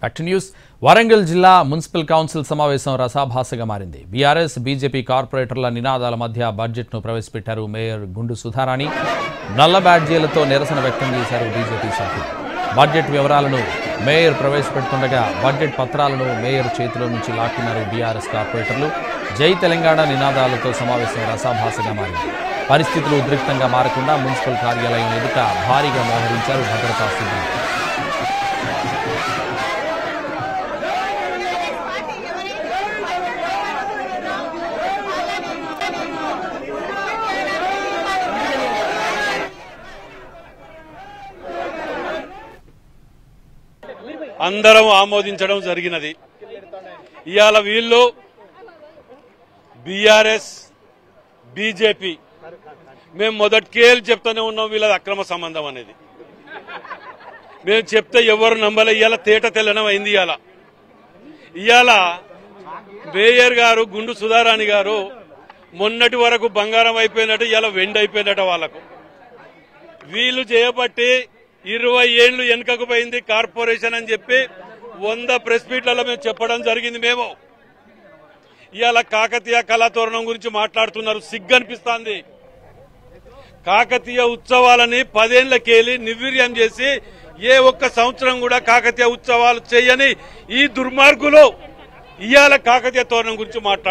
Back to news. Warangal జిల్లా municipal council సమావేశం రసాభాసగా మారింది. బీఆర్ఎస్ బీజేపీ కార్పొరేటర్ల నినాదాల మధ్య బడ్జెట్ను ప్రవేశపెట్టారు మేయర్ గుండు సుధారాణి. నల్ల బ్యాడ్జీలతో నిరసన వ్యక్తం చేశారు బీజేపీ సభ్యులు. బడ్జెట్ వివరాలను మేయర్ ప్రవేశపెడుతుండగా బడ్జెట్ పత్రాలను మేయర్ చేతిలో నుంచి లాక్కున్నారు బీఆర్ఎస్ కార్పొరేటర్లు. జై తెలంగాణ నినాదాలతో సమావేశం రసాభాసగా మారింది. పరిస్థితులు ఉద్రిక్తంగా మారకుండా మున్సిపల్ కార్యాలయం ఎదుట భారీగా మోహరించారు భద్రతా సిబ్బంది. అందరం ఆమోదించడం జరిగినది. ఇవాళ వీళ్ళు బీఆర్ఎస్ బీజేపీ మేము మొదటికేళ్ళు చెప్తూనే ఉన్నాం వీళ్ళది అక్రమ సంబంధం అనేది. మేము చెప్తే ఎవరు నమ్మలే. ఇవాళ తేట తెల్లడం అయింది. ఇవాళ మేయర్ గారు గుండు సుధారాణి గారు మొన్నటి వరకు బంగారం అయిపోయినట్టు ఇవాళ వెండి అయిపోయినట్టు వాళ్ళకు. వీళ్ళు చేయబట్టి 20 ఏళ్లు వెనుకకు పోయింది కార్పొరేషన్ అని చెప్పి 100 ప్రెస్ మీట్లలో మేము చెప్పడం జరిగింది. మేము ఇవాళ కాకతీయ కళాతోరణం గురించి మాట్లాడుతున్నారు. సిగ్గనిపిస్తుంది. కాకతీయ ఉత్సవాలని 10 ఏళ్లకెళ్ళి నిర్వీర్యం చేసి ఏ ఒక్క సంవత్సరం కూడా కాకతీయ ఉత్సవాలు చేయని ఈ దుర్మార్గులు ఇవాళ కాకతీయ తోరణం గురించి మాట్లాడుతున్నారు.